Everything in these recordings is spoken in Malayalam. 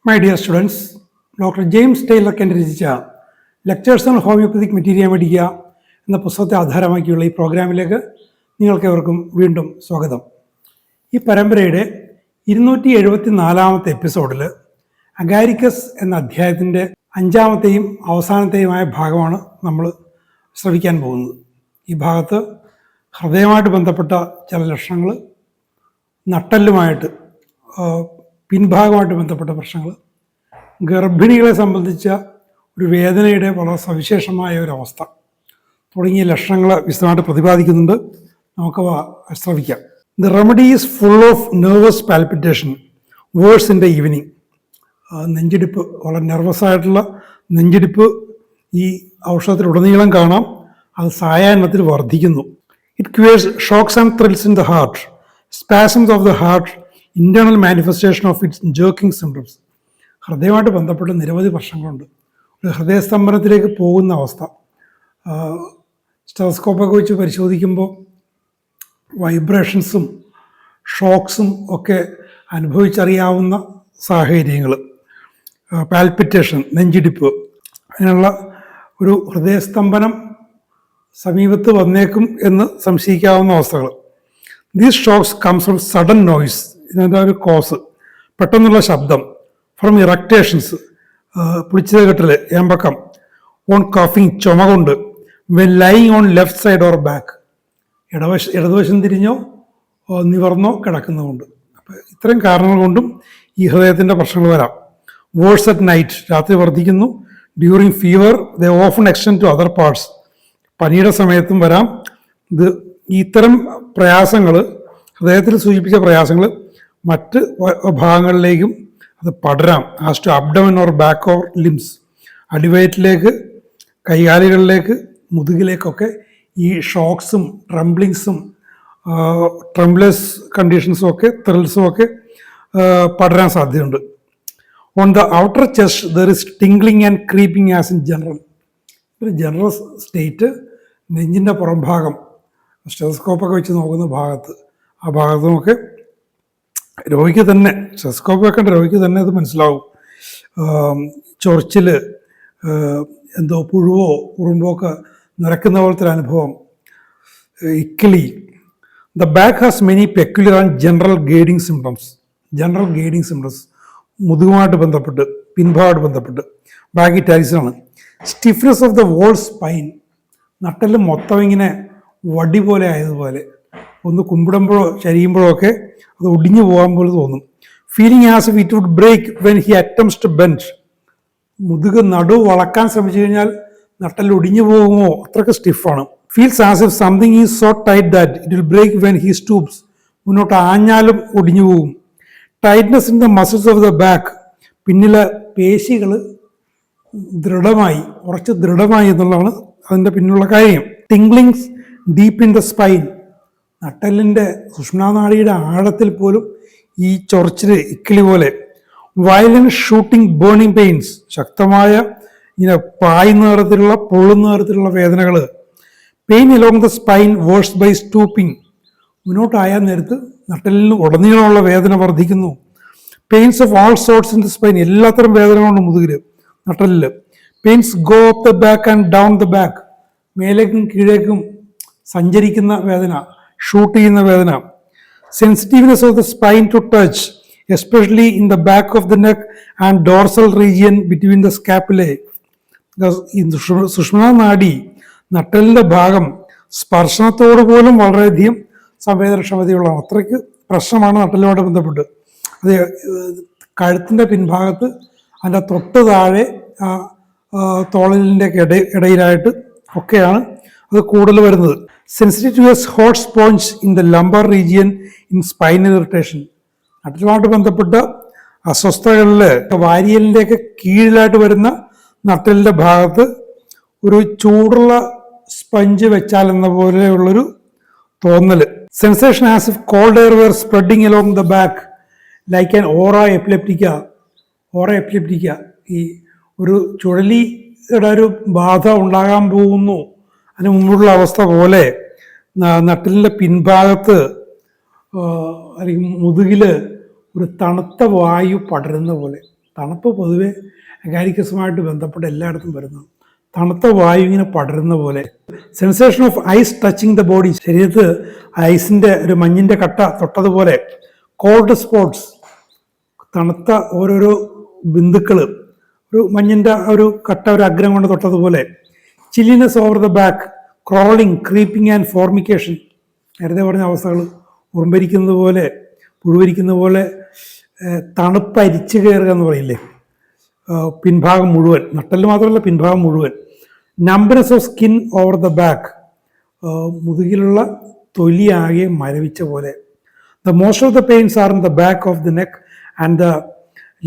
My dear students, doctor James Tyler Kent രചിച്ച lectures on homoeopathic materia medica എന്ന പുസ്തകത്തെ ആധാരമാക്കിയുള്ള ഈ പ്രോഗ്രാമിലേക്ക് നിങ്ങൾക്കേവർക്കും വീണ്ടും സ്വാഗതം. ഈ പരമ്പരയുടെ 274-ാമത്തെ എപ്പിസോഡിൽ അഗാരിക്കസ് എന്ന അധ്യായത്തിൻ്റെ 5-ാമത്തെയും അവസാനത്തെയുമായ ഭാഗമാണ് നമ്മൾ ശ്രവിക്കാൻ പോകുന്നത്. ഈ ഭാഗത്ത് ഹൃദയമായിട്ട് ബന്ധപ്പെട്ട ചില ലക്ഷണങ്ങൾ, നട്ടെല്ലുമായിട്ട് പിൻഭാഗമായിട്ട് ബന്ധപ്പെട്ട പ്രശ്നങ്ങൾ, ഗർഭിണികളെ സംബന്ധിച്ച ഒരു വേദനയുടെ വളരെ സവിശേഷമായ ഒരവസ്ഥ തുടങ്ങിയ ലക്ഷണങ്ങൾ വിശദമായിട്ട് പ്രതിപാദിക്കുന്നുണ്ട്. നമുക്കവ ശ്രവിക്കാം. The remedy is full of nervous palpitation worse in the evening. നെഞ്ചിടിപ്പ്, വളരെ നെർവസായിട്ടുള്ള നെഞ്ചിടിപ്പ് ഈ ഔഷധത്തിലുടനീളം കാണാം. അത് സായാഹ്നത്തിൽ വർദ്ധിക്കുന്നു. It creates shocks and thrills in the heart, spasms of the heart, internal manifestation of its jerking symptoms. ഹൃദയമായിട്ട് ബന്ധപ്പെട്ട് നിരവധി പ്രശ്നങ്ങളുണ്ട്. ഒരു ഹൃദയസ്തംഭനത്തിലേക്ക് പോകുന്ന അവസ്ഥ. സ്റ്റെതസ്കോപ്പൊക്കെ വെച്ച് പരിശോധിക്കുമ്പോൾ വൈബ്രേഷൻസും ഷോക്സും ഒക്കെ അനുഭവിച്ചറിയാവുന്ന സാഹചര്യങ്ങൾ, പാൽപിറ്റേഷൻ, നെഞ്ചിടിപ്പ്, അങ്ങനെയുള്ള ഒരു ഹൃദയസ്തംഭനം സമീപത്ത് വന്നേക്കും എന്ന് സംശയിക്കാവുന്ന അവസ്ഥകൾ. These shocks comes from sudden noise, ഇതിൻ്റെ ഒരു കോസ് പെട്ടെന്നുള്ള ശബ്ദം, ഫ്രം ഇറക്റ്റേഷൻസ്, പുളിച്ചത് കെട്ടൽ, ഏമ്പക്കം, ഓൺ കഫിങ്, ചുമ കൊണ്ട്, when lying on left side or back, ഇടതുവശം തിരിഞ്ഞോ നിവർന്നോ കിടക്കുന്നതുകൊണ്ട്. അപ്പോൾ ഇത്തരം കാരണങ്ങൾ കൊണ്ടും ഈ ഹൃദയത്തിൻ്റെ പ്രശ്നങ്ങൾ വരാം. വേഴ്സ് അറ്റ് നൈറ്റ്, രാത്രി വർദ്ധിക്കുന്നു. During fever they often extend to other parts, പനിയുടെ സമയത്തും വരാം. ഇത്തരം പ്രയാസങ്ങൾ, ഹൃദയത്തിൽ സൂചിപ്പിച്ച പ്രയാസങ്ങൾ മറ്റ് ഭാഗങ്ങളിലേക്കും അത് പടരാം. As to abdomen or back or limbs, അടിവയറ്റിലേക്ക്, കൈകാലുകളിലേക്ക്, മുതുകിലേക്കൊക്കെ ഈ ഷോക്സും ട്രംബ്ലിങ്സും ട്രംബ്ലെസ് കണ്ടീഷൻസും ഒക്കെ ത്രിൽസും ഒക്കെ പടരാൻ സാധ്യതയുണ്ട്. On the outer chest there is tingling and creeping as in general. ഒരു ജനറൽ സ്റ്റേറ്റ് നെഞ്ചിൻ്റെ പുറംഭാഗം, സ്റ്റെതസ്കോപ്പൊക്കെ വെച്ച് നോക്കുന്ന ഭാഗത്ത്, ആ ഭാഗത്തുമൊക്കെ രോഗിക്ക് തന്നെ, സ്റ്റെതസ്കോപ്പ് വെക്കേണ്ട രോഗിക്ക് തന്നെ അത് മനസ്സിലാവും. ചൊറിച്ചിൽ, എന്തോ പുഴുവോ ഉറുമ്പോ ഒക്കെ നിറയ്ക്കുന്ന പോലത്തെ അനുഭവം. ഇക്കിളി. The back has many peculiar and general guiding symptoms. General guiding symptoms മുതുകുമായിട്ട് ബന്ധപ്പെട്ട്, പിൻഭാഗമായിട്ട് ബന്ധപ്പെട്ട്. ബാഗിറ്റാലിസാണ്. Stiffness of the whole spine, നട്ടെല്ല് മൊത്തം ഇങ്ങനെ വടി പോലെ ആയതുപോലെ, ഒന്ന് കുമ്പിടുമ്പോഴോ ചരിയുമ്പോഴോ ഒക്കെ അത് ഒടിഞ്ഞു പോകാൻ പോലെ തോന്നും. Feeling as if it would break when he attempts to bend. മുതുക് നടു വളക്കാൻ ശ്രമിച്ചു കഴിഞ്ഞാൽ നട്ടെല്ല് ഒടിഞ്ഞു പോകുമോ, അത്രയ്ക്ക് സ്റ്റിഫാണ്. Feels as if something is so tight that it will break when he stoops. മുന്നോട്ട് ആഞ്ഞാലും ഒടിഞ്ഞു പോകും. Tightness in the muscles of the back, പിന്നിലെ പേശികൾ ദൃഢമായി, കുറച്ച് ദൃഢമായി എന്നുള്ളതാണ് അതിൻ്റെ പിന്നിലുള്ള കാര്യം. Tinglings deep in the spine, നട്ടെല്ലിൻ്റെ സുഷുമ്നാനാഡിയുടെ ആഴത്തിൽ പോലും ഈ ചൊറിച്ചിൽ, ഇക്കിളി പോലെ. വയലന്റ് ഷൂട്ടിംഗ് ബേണിംഗ് പെയിൻസ്, ശക്തമായ ഇങ്ങനെ പായുന്ന തരത്തിലുള്ള, പൊള്ളുന്ന തരത്തിലുള്ള വേദനകൾ. Pain along the spine worse by stooping, മുന്നോട്ടായാൽ നേരത്ത് നട്ടെല്ലിന് ഉടനീളമുള്ള വേദന വർദ്ധിക്കുന്നു. Pains of all sorts in the spine, എല്ലാത്തരം വേദനകളുണ്ട് മുതുകിൽ, നട്ടെല്ലിൽ. Pains go up the back and down the back, മേലേക്കും കീഴേക്കും സഞ്ചരിക്കുന്ന വേദന, ഷൂട്ട് ചെയ്യുന്ന വേദന. Sensitiveness of the spine to touch, especially in the back of the neck and dorsal region between the scapulae. സുഷുമ്നാ നാഡി, നട്ടെല്ലിൻ്റെ ഭാഗം സ്പർശനത്തോട് പോലും വളരെയധികം സംവേദനക്ഷമതയുള്ളതാണ്. അത്രയ്ക്ക് പ്രശ്നമാണ് നട്ടെല്ലുമായിട്ട് ബന്ധപ്പെട്ട്. അത് കഴുത്തിൻ്റെ പിൻഭാഗത്ത്, അതിൻ്റെ തൊട്ട് താഴെ തോളലിൻ്റെ ഇടയിലായിട്ട് ഒക്കെയാണ് അത് കൂടുതൽ വരുന്നത്. Sensitive to a hot sponge in the lumbar region in spinal irritation. നട്ടലുമായിട്ട് ബന്ധപ്പെട്ട അസ്വസ്ഥതകളിൽ വാരിയലിൻ്റെയൊക്കെ കീഴിലായിട്ട് വരുന്ന നട്ടലിൻ്റെ ഭാഗത്ത് ഒരു ചൂടുള്ള സ്പഞ്ച് വെച്ചാലെന്ന പോലെയുള്ളൊരു തോന്നൽ. Sensation as if cold air were spreading along the back like an aura epileptica. Aura epileptica, ഈ ഒരു ചുഴലിയുടെ ഒരു ബാധ ഉണ്ടാകാൻ പോകുന്നു അതിന് മുമ്പുള്ള അവസ്ഥ പോലെ നട്ടലിൻ്റെ പിൻഭാഗത്ത് അല്ലെങ്കിൽ മുതുകിൽ ഒരു തണുത്ത വായു പടരുന്ന പോലെ തണുപ്പ് പൊതുവെ അഗാരിക്കസുമായിട്ട് ബന്ധപ്പെട്ട് എല്ലായിടത്തും വരുന്നു. തണുത്ത വായു ഇങ്ങനെ പടരുന്ന പോലെ. Sensation of ice touching the body, ശരീരത്ത് ഐസിൻ്റെ ഒരു മഞ്ഞിൻ്റെ കട്ട തൊട്ടതുപോലെ. കോൾഡ് സ്പോട്സ്, തണുത്ത ഓരോരോ ബിന്ദുക്കൾ, ഒരു മഞ്ഞിൻ്റെ ഒരു കട്ട ഒരു അഗ്രം കൊണ്ട് തൊട്ടതുപോലെ. Chilliness over the back, crawling, creeping and formication, നേരത്തെ പറഞ്ഞ അവസ്ഥകൾ. ഉറുമ്പരിക്കുന്നത് പോലെ, പുഴുവരിക്കുന്ന പോലെ തണുപ്പ് അരിച്ചു കയറുക എന്ന് പറയില്ലേ, പിൻഭാഗം മുഴുവൻ, നട്ടല് മാത്രമല്ല പിൻഭാഗം മുഴുവൻ. Numbness of skin over the back, മുതുകിലുള്ള തൊലിയാകെ മരവിച്ച പോലെ. The most of the pains are in the back of the neck and the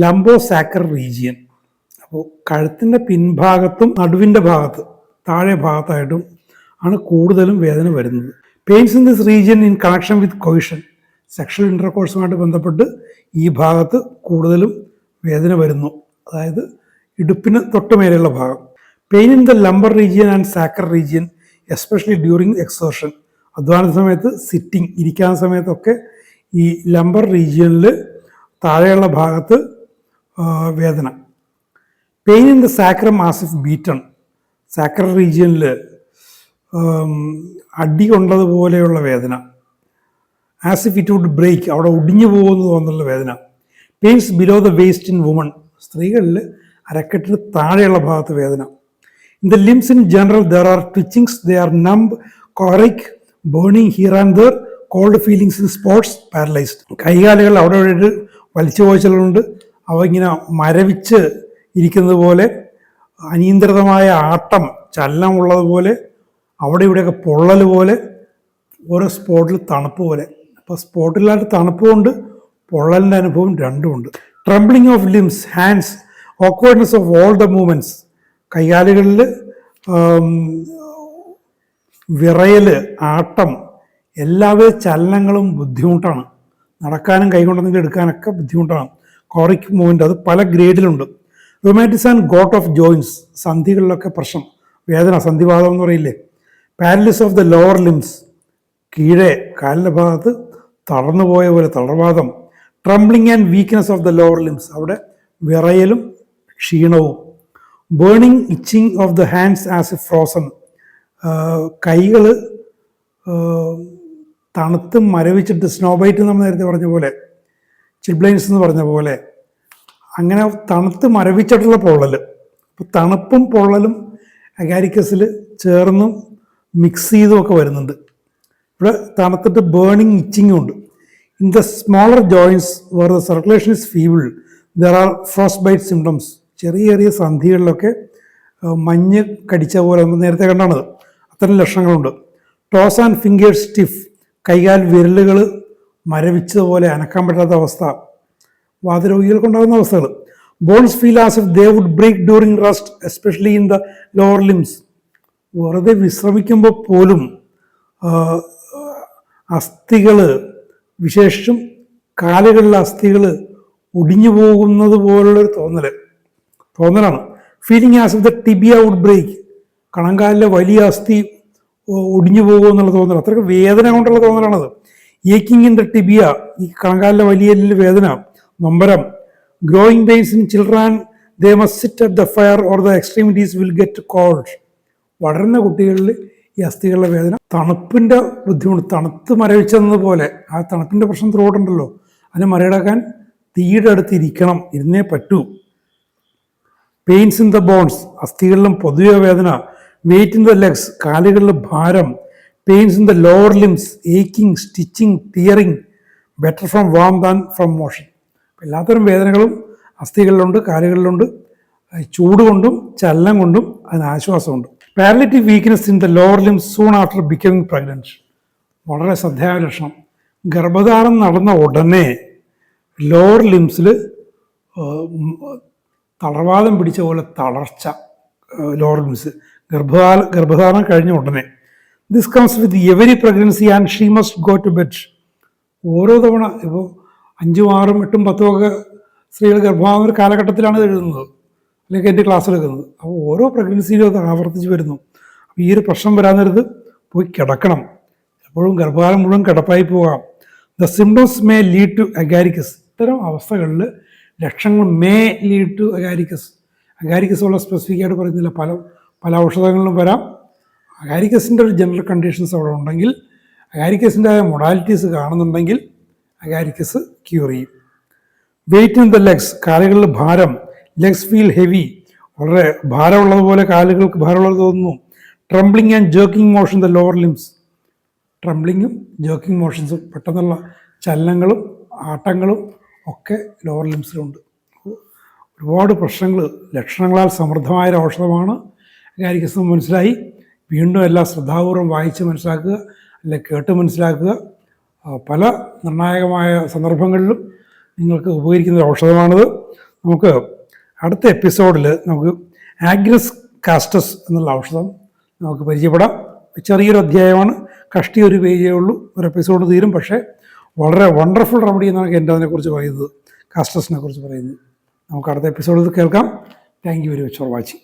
lumbosacral region. അപ്പോൾ കഴുത്തിൻ്റെ പിൻഭാഗത്തും നടുവിൻ്റെ ഭാഗത്ത് താഴെ ഭാഗത്തായിട്ടും ആണ് കൂടുതലും വേദന വരുന്നത്. Pains in this region in connection with coition, sexual ഇൻ്റർകോഴ്സുമായിട്ട് ബന്ധപ്പെട്ട് ഈ ഭാഗത്ത് കൂടുതലും വേദന വരുന്നു, അതായത് ഇടുപ്പിന് തൊട്ടുമേലെയുള്ള ഭാഗം. Pain in the lumbar region and sacral region especially during exertion, അധ്വാന സമയത്ത്, സിറ്റിംഗ്, ഇരിക്കാവുന്ന സമയത്തൊക്കെ ഈ ലംബർ റീജിയനിൽ താഴെയുള്ള ഭാഗത്ത് വേദന. Pain in the sacrum Asif beaten, sacral റീജിയനിൽ അടി കൊണ്ടതുപോലെയുള്ള വേദന. ആസിഫ് ഇറ്റ് വുഡ് ബ്രേക്ക്, അവിടെ ഒടിഞ്ഞു പോകുന്നത് തോന്നുന്നുള്ള വേദന. Pains below the waist in woman, സ്ത്രീകളിൽ അരക്കെട്ടിന് താഴെയുള്ള ഭാഗത്ത് വേദന. In the limbs in general there are twitchings, they are numb, choreic, burning here and there, cold feelings in spots, paralysed. കൈകാലുകൾ അവിടെ ഇവിടെ വലിച്ചു പോയിച്ചുണ്ട്, അവ ഇങ്ങനെ മരവിച്ച് ഇരിക്കുന്നത് പോലെ, അനിയന്ത്രിതമായ ആട്ടം, ചലനമുള്ളതുപോലെ, അവിടെ ഇവിടെയൊക്കെ പൊള്ളൽ പോലെ, ഓരോ സ്പോട്ടിൽ തണുപ്പ് പോലെ. അപ്പോൾ സ്പോട്ടിലായിട്ട് തണുപ്പുമുണ്ട്, പൊള്ളലിൻ്റെ അനുഭവം രണ്ടുമുണ്ട്. Trembling of limbs, hands, awkwardness of all the movements, കൈകാലുകളിൽ വിറയൽ, ആട്ടം, എല്ലാവിധ ചലനങ്ങളും ബുദ്ധിമുട്ടാണ്. നടക്കാനും കൈകൊണ്ടെങ്കിൽ എടുക്കാനൊക്കെ ബുദ്ധിമുട്ടാണ്. കോറിക് മൂവ്മെൻറ്റ് അത് പല ഗ്രേഡിലുണ്ട്. Rheumatism and gout of joints, സന്ധികളിലൊക്കെ പ്രശ്നം, വേദന, സന്ധിവാദം എന്ന് പറയില്ലേ. Paralysis of the lower limbs, കീഴെ കാലിൻ്റെ ഭാഗത്ത് തളർന്നു പോയ പോലെ തളർവാദം. Trembling and weakness of the lower limbs, അവിടെ വിറയലും ക്ഷീണവും. Burning, itching of the hands as a frozen, കൈകൾ തണുത്ത് മരവിച്ചിട്ട്, സ്നോബൈറ്റ് നമ്മൾ നേരത്തെ പറഞ്ഞ പോലെ, ചിൽബ്ലൈൻസ് എന്ന് പറഞ്ഞ പോലെ, അങ്ങനെ തണുത്ത് മരവിച്ചിട്ടുള്ള പൊള്ളൽ. അപ്പോൾ തണുപ്പും പൊള്ളലും അഗാരിക്കസിൽ ചേർന്നും മിക്സ് ചെയ്തുമൊക്കെ വരുന്നുണ്ട്. ഇവിടെ തണുത്തിട്ട് ബേണിംഗ്, ഇച്ചിങ്ങും ഉണ്ട്. In the smaller joints where the circulation is feeble there are frostbite symptoms, ചെറിയ ചെറിയ സന്ധികളിലൊക്കെ മഞ്ഞ് കടിച്ച പോലെ നമ്മൾ നേരത്തെ കണ്ടാണത്, അത്തരം ലക്ഷണങ്ങളുണ്ട്. ടോസ് ആൻഡ് ഫിംഗേഴ്സ് സ്റ്റിഫ്, കൈകാൽ വിരലുകൾ മരവിച്ചതുപോലെ, അനക്കാൻ പറ്റാത്ത അവസ്ഥ, വാതരോഗികൾക്കുണ്ടാകുന്ന അവസ്ഥകൾ. Bones feel as if they would break during rest especially in the lower limbs, വെറുതെ വിശ്രമിക്കുമ്പോൾ പോലും അസ്ഥികൾ, വിശേഷിച്ചും കാലുകളിലെ അസ്ഥികൾ ഒടിഞ്ഞു പോകുന്നത് പോലുള്ളൊരു തോന്നലാണ്. Feeling as if the tibia would break, കണങ്കാലിലെ വലിയ അസ്ഥി ഒടിഞ്ഞു പോകുമെന്നുള്ള തോന്നൽ, അത്രയ്ക്ക് വേദന കൊണ്ടുള്ള തോന്നലാണത്. ഏക്കിങ് ഇൻ ദ ടിബിയ, ഈ കണങ്കാലിലെ വലിയ വേദന, നൊമ്പരം. Growing pains in children, they must sit at the fire or the extremities will get cold. വളരുന്ന കുട്ടികളിൽ ഈ അസ്ഥികളുടെ വേദന, തണുപ്പിൻ്റെ ബുദ്ധിമുട്ട്, തണുത്ത് മരവിച്ചതുപോലെ, ആ തണുപ്പിൻ്റെ പ്രശ്നം ത്രോട്ടുണ്ടല്ലോ, അതിനെ മറികടക്കാൻ തീയുടെ അടുത്ത് ഇരിക്കണം, ഇരുന്നേ പറ്റൂ. പെയിൻസ് ഇൻ ദ ബോൺസ്, അസ്ഥികളിലും പൊതുവെ വേദന. വെയിറ്റ് ഇൻ ദ ലെഗ്സ്, കാലുകളിൽ ഭാരം. Pains in the lower limbs, ഏക്കിങ്, stitching, tearing, better from warm than from motion. എല്ലാത്തരം വേദനകളും അസ്ഥികളിലുണ്ട്, കാലുകളിലുണ്ട്. ചൂട് കൊണ്ടും ചലനം കൊണ്ടും അതിന് ആശ്വാസമുണ്ട്. Paralytic weakness in the lower limbs soon after becoming pregnant, വളരെ ശ്രദ്ധേയ ലക്ഷണം. ഗർഭധാരണം നടന്ന ഉടനെ ലോവർ ലിംസിൽ തളർവാദം പിടിച്ച പോലെ തളർച്ച, ലോവർ ലിംസ് ഗർഭധാരണം കഴിഞ്ഞ ഉടനെ. This comes with every pregnancy and she must go to bed. ഓരോ തവണ, ഇപ്പോൾ 5, 6, 8, 10 ഒക്കെ സ്ത്രീകൾ ഗർഭമാകുന്ന ഒരു കാലഘട്ടത്തിലാണ് ഇത് എഴുതുന്നത്, അല്ലെങ്കിൽ എൻ്റെ ക്ലാസ് എടുക്കുന്നത്. അപ്പോൾ ഓരോ പ്രഗ്നൻസിയിലും അത് ആവർത്തിച്ച് വരുന്നു. അപ്പോൾ ഈ ഒരു പ്രശ്നം വരാൻ നേരത്ത് പോയി കിടക്കണം. എപ്പോഴും ഗർഭകാലം മുഴുവൻ കിടപ്പായി പോകാം. The symptoms may lead to Agaricus. ഇത്തരം അവസ്ഥകളിൽ ലക്ഷണങ്ങൾ may lead to Agaricus. Agaricus ഉള്ള സ്പെസിഫിക് ആയിട്ട് പറയുന്നില്ല, പല ഔഷധങ്ങളിലും വരാം. അഗാരിക്കസിൻ്റെ ഒരു ജനറൽ കണ്ടീഷൻസ് അവിടെ ഉണ്ടെങ്കിൽ, അഗാരിക്കസിൻ്റെ മൊഡാലിറ്റീസ് കാണുന്നുണ്ടെങ്കിൽ അഗാരിക്കസ് ക്യൂർ ചെയ്യും. വെയിറ്റ് ഇൻ ദ ലെഗ്സ്, കാലുകളിൽ ഭാരം. ലെഗ്സ് ഫീൽ ഹെവി, വളരെ ഭാരമുള്ളതുപോലെ കാലുകൾക്ക് ഭാരമുള്ളത് തോന്നുന്നു. Trembling and jerking motion the lower limbs, ട്രംബ്ലിങ്ങും ജേർക്കിംഗ് മോഷൻസും പെട്ടെന്നുള്ള ചലനങ്ങളും ആട്ടങ്ങളും ഒക്കെ ലോവർ ലിംസിലുണ്ട്. ഒരുപാട് പ്രശ്നങ്ങൾ, ലക്ഷണങ്ങളാൽ സമൃദ്ധമായൊരു ഔഷധമാണ് അഗാരിക്കസ് എന്ന് മനസ്സിലായി. വീണ്ടും എല്ലാം ശ്രദ്ധാപൂർവം വായിച്ച് മനസ്സിലാക്കുക, അല്ലെങ്കിൽ കേട്ട് മനസ്സിലാക്കുക. പല നിർണായകമായ സന്ദർഭങ്ങളിലും നിങ്ങൾക്ക് ഉപകരിക്കുന്ന ഒരു ഔഷധമാണിത്. നമുക്ക് അടുത്ത എപ്പിസോഡിൽ നമുക്ക് ആഗ്നസ് കാസ്റ്റസ് എന്നുള്ള ഔഷധം നമുക്ക് പരിചയപ്പെടാം. ചെറിയൊരു അധ്യായമാണ്, കഷ്ടി ഒരു പേജേ ഉള്ളൂ, ഒരു എപ്പിസോഡ് തീരും. പക്ഷേ വളരെ വണ്ടർഫുൾ റെമഡി എന്നാണ് എൻ്റെ അതിനെക്കുറിച്ച് പറയുന്നത്, കാസ്റ്റസിനെ കുറിച്ച് പറയുന്നത്. നമുക്ക് അടുത്ത എപ്പിസോഡിൽ കേൾക്കാം. Thank you very much for watching.